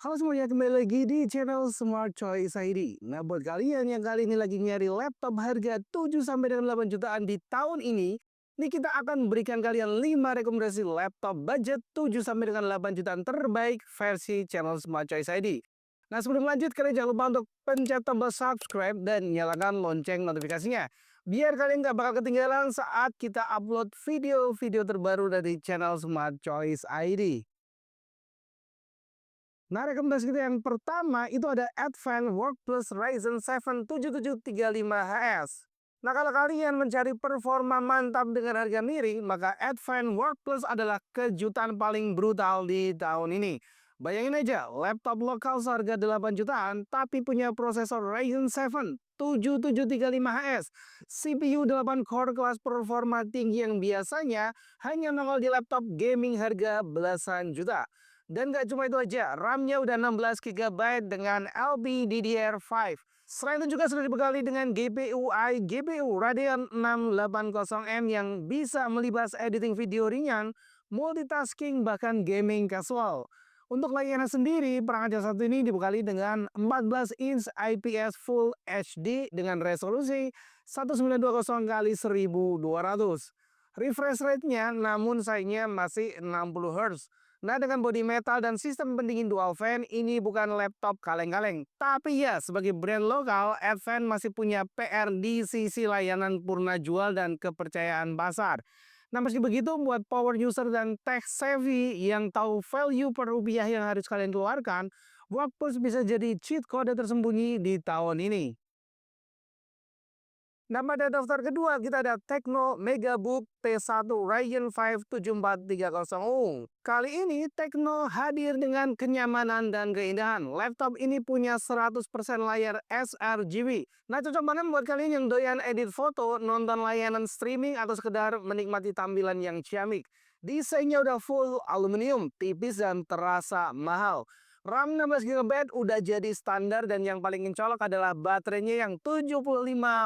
Halo semuanya, kembali lagi di channel Smart Choice ID. Nah, buat kalian yang kali ini lagi nyari laptop harga 7 sampai dengan 8 jutaan di tahun ini kita akan berikan kalian 5 rekomendasi laptop budget 7 sampai dengan 8 jutaan terbaik versi channel Smart Choice ID. Nah, sebelum lanjut, kalian jangan lupa untuk pencet tombol subscribe dan nyalakan lonceng notifikasinya. Biar kalian nggak bakal ketinggalan saat kita upload video-video terbaru dari channel Smart Choice ID. Nah, rekomendasi kita yang pertama itu ada Advance Workplus Ryzen 7 7735HS. Nah, kalau kalian mencari performa mantap dengan harga miring, maka Advance Workplus adalah kejutan paling brutal di tahun ini. Bayangin aja, laptop lokal seharga 8 jutaan, tapi punya prosesor Ryzen 7 7735HS, CPU 8 core kelas performa tinggi yang biasanya hanya nongol di laptop gaming harga belasan juta. Dan gak cuma itu aja, RAM-nya udah 16 GB dengan LPDDR5. Selain itu juga sudah dibekali dengan GPU Radeon 680M yang bisa melibas editing video ringan, multitasking, bahkan gaming casual. Untuk layanan sendiri, perangkat satu ini dibekali dengan 14 inch IPS Full HD dengan resolusi 1920 x 1200. Refresh rate-nya namun sayangnya masih 60 Hz. Nah, dengan bodi metal dan sistem pendingin dual fan, ini bukan laptop kaleng-kaleng. Tapi ya, sebagai brand lokal, Advance masih punya PR di sisi layanan purna jual dan kepercayaan pasar. Nah, meski begitu, buat power user dan tech savvy yang tahu value per rupiah yang harus kalian keluarkan, Workforce bisa jadi cheat code tersembunyi di tahun ini. Nah, pada daftar kedua kita ada Tecno Megabook T1 Ryzen 5 7430U. Kali ini Tecno hadir dengan kenyamanan dan keindahan. Laptop ini punya 100% layar sRGB. Nah, cocok banget buat kalian yang doyan edit foto, nonton layanan streaming, atau sekedar menikmati tampilan yang ciamik. Desainnya udah full aluminium, tipis dan terasa mahal. RAM 16 GB udah jadi standar dan yang paling mencolok adalah baterainya yang 75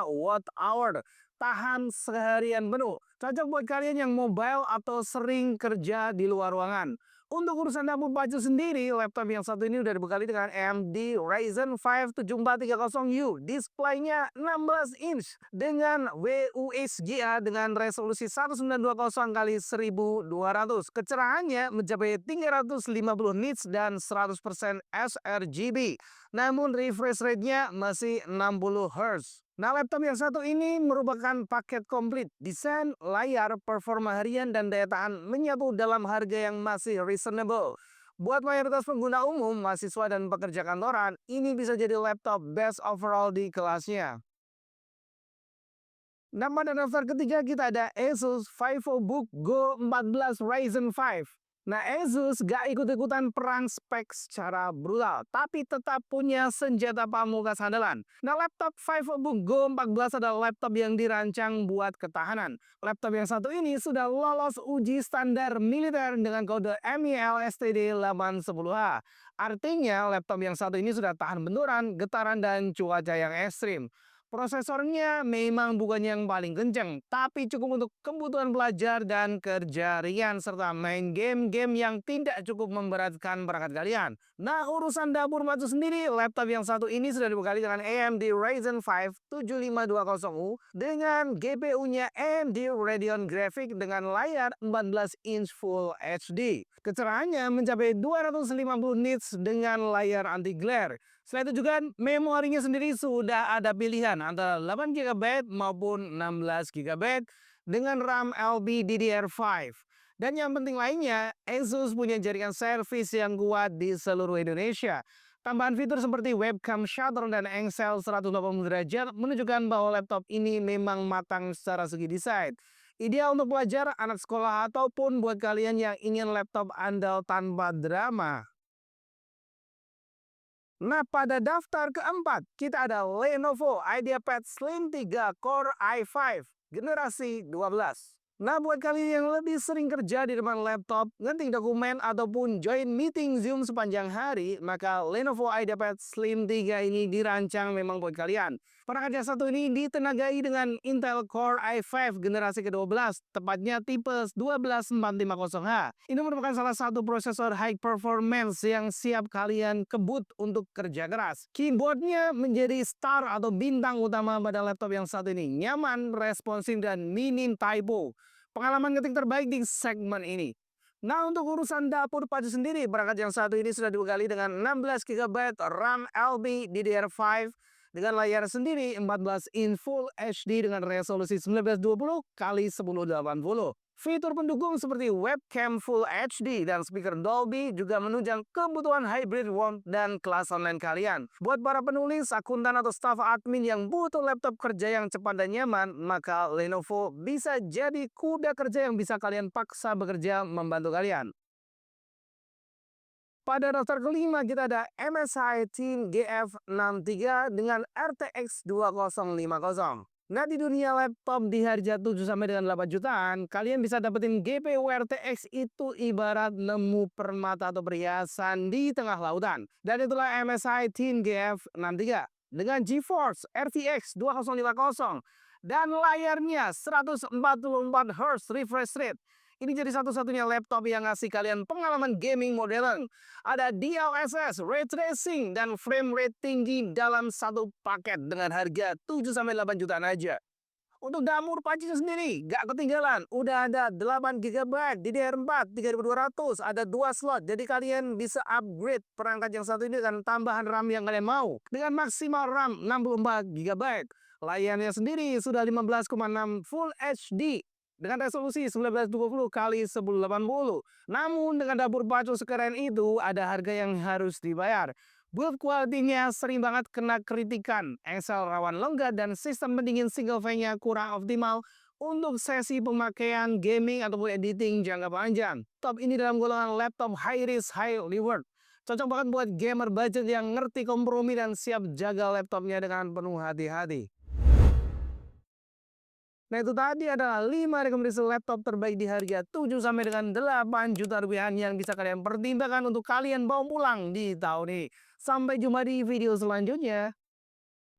watt hour. Tahan seharian penuh. Cocok buat kalian yang mobile atau sering kerja di luar ruangan. Untuk urusan dapur baju sendiri, laptop yang satu ini udah dibekali dengan AMD Ryzen 5 7430U. Displaynya 16 inch dengan WUHGA dengan resolusi 1920 x 1200. Kecerahannya mencapai 350 nits dan 100% sRGB. Namun refresh rate-nya masih 60 Hz. Nah, laptop yang satu ini merupakan paket komplit. Desain, layar, performa harian, dan daya tahan menyatu dalam harga yang masih reasonable. Buat mayoritas pengguna umum, mahasiswa, dan pekerja kantoran, ini bisa jadi laptop best overall di kelasnya. Nah, pada daftar ketiga kita ada Asus VivoBook Go 14 Ryzen 5. Nah, Asus gak ikut-ikutan perang spek secara brutal, tapi tetap punya senjata pamungkas andalan. Nah, laptop VivoBook Go 14 adalah laptop yang dirancang buat ketahanan. Laptop yang satu ini sudah lolos uji standar militer dengan kode MIL STD 810H. Artinya, laptop yang satu ini sudah tahan benturan, getaran, dan cuaca yang ekstrim. Prosesornya memang bukan yang paling kenceng, tapi cukup untuk kebutuhan belajar dan kerja ringan serta main game-game yang tidak cukup memberatkan perangkat kalian. Nah, urusan dapur maju sendiri, laptop yang satu ini sudah dibekali dengan AMD Ryzen 5 7520U dengan GPU-nya AMD Radeon Graphics dengan layar 14 inch Full HD. Kecerahannya mencapai 250 nits dengan layar anti glare. Selain itu juga memorinya sendiri sudah ada pilihan antara 8 GB maupun 16 GB dengan RAM LPDDR5. Dan yang penting lainnya, Asus punya jaringan servis yang kuat di seluruh Indonesia. Tambahan fitur seperti webcam shutter dan engsel 180 derajat menunjukkan bahwa laptop ini memang matang secara segi desain. Ideal untuk pelajar, anak sekolah, ataupun buat kalian yang ingin laptop andal tanpa drama. Nah, pada daftar keempat, kita ada Lenovo IdeaPad Slim 3 Core i5 generasi 12. Nah, buat kalian yang lebih sering kerja di depan laptop, ngetik dokumen, ataupun join meeting Zoom sepanjang hari, maka Lenovo IdeaPad Slim 3 ini dirancang memang buat kalian. Perangkat yang satu ini ditenagai dengan Intel Core i5 generasi ke-12, tepatnya tipe 12450H. Ini merupakan salah satu prosesor high performance yang siap kalian kebut untuk kerja keras. Keyboardnya menjadi star atau bintang utama pada laptop yang satu ini. Nyaman, responsif, dan minim typo. Pengalaman ngetik terbaik di segmen ini. Nah, untuk urusan dapur pacu sendiri, perangkat yang satu ini sudah dibekali dengan 16 GB RAM LPDDR5 dengan layar sendiri 14 in Full HD dengan resolusi 1920 x 1080. Fitur pendukung seperti webcam Full HD dan speaker Dolby juga menunjang kebutuhan hybrid warmth dan kelas online kalian. Buat para penulis, akuntan, atau staf admin yang butuh laptop kerja yang cepat dan nyaman, maka Lenovo bisa jadi kuda kerja yang bisa kalian paksa bekerja membantu kalian. Pada daftar kelima kita ada MSI Teen GF63 dengan RTX 2050. Nah, di dunia laptop di harga 7 sampai dengan 8 jutaan, kalian bisa dapetin GPU RTX itu ibarat nemu permata atau perhiasan di tengah lautan. Dan itulah MSI Teen GF63 dengan GeForce RTX 2050 dan layarnya 144 Hz refresh rate. Ini jadi satu-satunya laptop yang ngasih kalian pengalaman gaming modern. Ada DLSS, ray tracing, dan frame rate tinggi dalam satu paket dengan harga 7-8 jutaan aja. Untuk dapur pacunya sendiri, gak ketinggalan. Udah ada 8 GB DDR4 3200, ada 2 slot. Jadi kalian bisa upgrade perangkat yang satu ini dengan tambahan RAM yang kalian mau. Dengan maksimal RAM 64 GB. Layarnya sendiri sudah 15,6 Full HD dengan resolusi 1920 x 1080. Namun dengan dapur pacu sekeren itu ada harga yang harus dibayar. Build quality-nya sering banget kena kritikan. Excel rawan longgar dan sistem pendingin single fan-nya kurang optimal untuk sesi pemakaian gaming ataupun editing jangka panjang. Top ini dalam golongan laptop high risk high reward. Cocok banget buat gamer budget yang ngerti kompromi dan siap jaga laptopnya dengan penuh hati-hati. Nah, itu tadi adalah 5 rekomendasi laptop terbaik di harga 7 sampai dengan 8 juta rupiah yang bisa kalian pertimbangkan untuk kalian bawa pulang di tahun ini. Sampai jumpa di video selanjutnya.